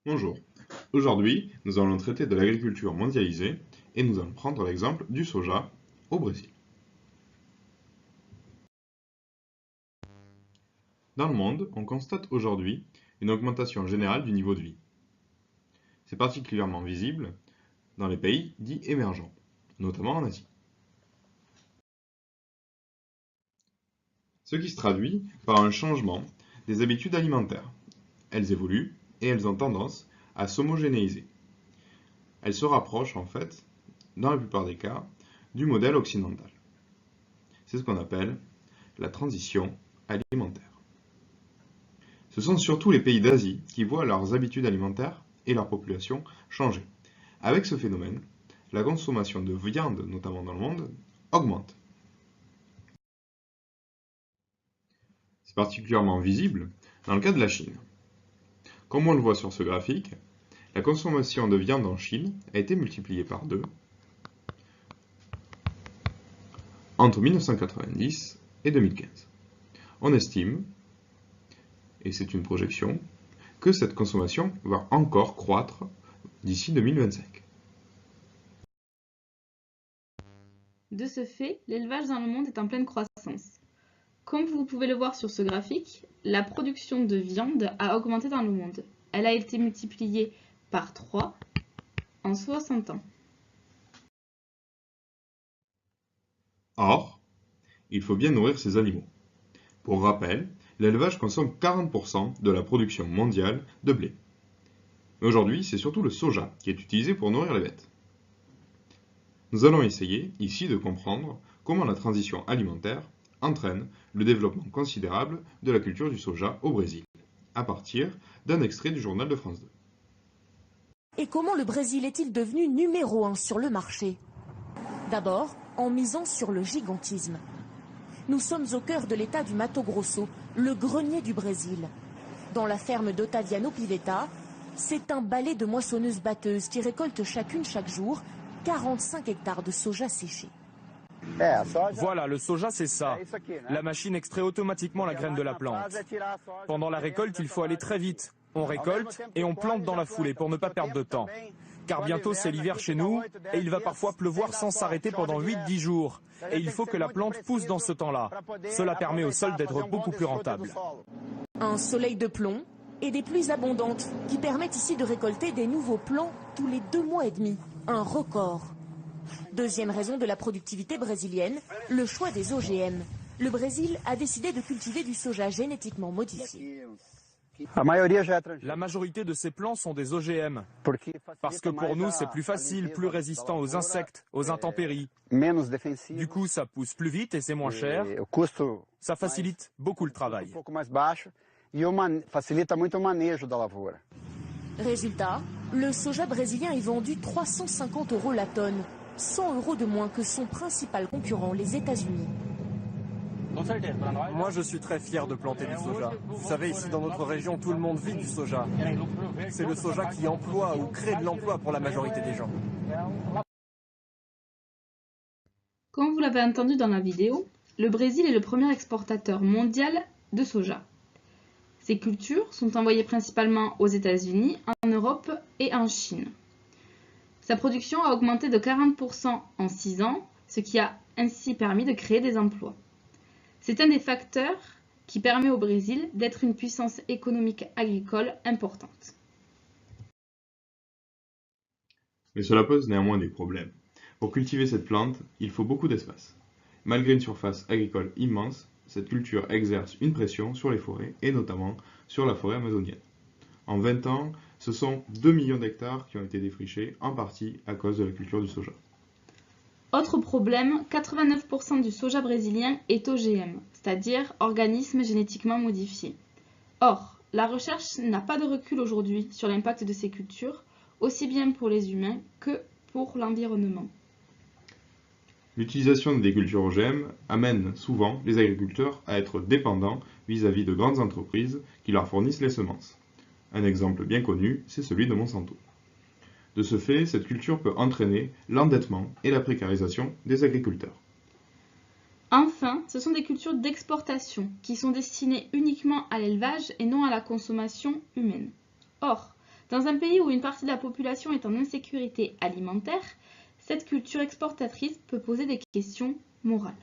Bonjour. Aujourd'hui, nous allons traiter de l'agriculture mondialisée et nous allons prendre l'exemple du soja au Brésil. Dans le monde, on constate aujourd'hui une augmentation générale du niveau de vie. C'est particulièrement visible dans les pays dits émergents, notamment en Asie. Ce qui se traduit par un changement des habitudes alimentaires. Elles évoluent et elles ont tendance à s'homogénéiser. Elles se rapprochent en fait, dans la plupart des cas, du modèle occidental. C'est ce qu'on appelle la transition alimentaire. Ce sont surtout les pays d'Asie qui voient leurs habitudes alimentaires et leur population changer. Avec ce phénomène, la consommation de viande, notamment dans le monde, augmente. C'est particulièrement visible dans le cas de la Chine. Comme on le voit sur ce graphique, la consommation de viande en Chine a été multipliée par 2 entre 1990 et 2015. On estime, et c'est une projection, que cette consommation va encore croître d'ici 2025. De ce fait, l'élevage dans le monde est en pleine croissance. Comme vous pouvez le voir sur ce graphique, la production de viande a augmenté dans le monde. Elle a été multipliée par 3 en 60 ans. Or, il faut bien nourrir ces animaux. Pour rappel, l'élevage consomme 40% de la production mondiale de blé. Mais aujourd'hui, c'est surtout le soja qui est utilisé pour nourrir les bêtes. Nous allons essayer ici de comprendre comment la transition alimentaire entraîne le développement considérable de la culture du soja au Brésil, à partir d'un extrait du journal de France 2. Et comment le Brésil est-il devenu numéro 1 sur le marché? D'abord, en misant sur le gigantisme. Nous sommes au cœur de l'état du Mato Grosso, le grenier du Brésil. Dans la ferme d'Ottaviano Pivetta, c'est un balai de moissonneuses-batteuses qui récoltent chacune chaque jour 45 hectares de soja séché. Voilà, le soja c'est ça. La machine extrait automatiquement la graine de la plante. Pendant la récolte, il faut aller très vite. On récolte et on plante dans la foulée pour ne pas perdre de temps. Car bientôt c'est l'hiver chez nous et il va parfois pleuvoir sans s'arrêter pendant 8-10 jours. Et il faut que la plante pousse dans ce temps-là. Cela permet au sol d'être beaucoup plus rentable. Un soleil de plomb et des pluies abondantes qui permettent ici de récolter des nouveaux plants tous les 2 mois et demi. Un record. Deuxième raison de la productivité brésilienne, le choix des OGM. Le Brésil a décidé de cultiver du soja génétiquement modifié. La majorité de ces plants sont des OGM. Parce que pour nous, c'est plus facile, plus résistant aux insectes, aux intempéries. Du coup, ça pousse plus vite et c'est moins cher. Ça facilite beaucoup le travail. Résultat, le soja brésilien est vendu 350 € la tonne, 100 € de moins que son principal concurrent, les États-Unis. Moi, je suis très fier de planter du soja. Vous savez, ici dans notre région, tout le monde vit du soja. C'est le soja qui emploie ou crée de l'emploi pour la majorité des gens. Comme vous l'avez entendu dans la vidéo, le Brésil est le premier exportateur mondial de soja. Ces cultures sont envoyées principalement aux États-Unis, en Europe et en Chine. Sa production a augmenté de 40% en 6 ans, ce qui a ainsi permis de créer des emplois. C'est un des facteurs qui permet au Brésil d'être une puissance économique agricole importante. Mais cela pose néanmoins des problèmes. Pour cultiver cette plante, il faut beaucoup d'espace. Malgré une surface agricole immense, cette culture exerce une pression sur les forêts et notamment sur la forêt amazonienne. En 20 ans, ce sont 2 millions d'hectares qui ont été défrichés, en partie à cause de la culture du soja. Autre problème, 89% du soja brésilien est OGM, c'est-à-dire organisme génétiquement modifié. Or, la recherche n'a pas de recul aujourd'hui sur l'impact de ces cultures, aussi bien pour les humains que pour l'environnement. L'utilisation des cultures OGM amène souvent les agriculteurs à être dépendants vis-à-vis de grandes entreprises qui leur fournissent les semences. Un exemple bien connu, c'est celui de Monsanto. De ce fait, cette culture peut entraîner l'endettement et la précarisation des agriculteurs. Enfin, ce sont des cultures d'exportation qui sont destinées uniquement à l'élevage et non à la consommation humaine. Or, Dans un pays où une partie de la population est en insécurité alimentaire, cette culture exportatrice peut poser des questions morales.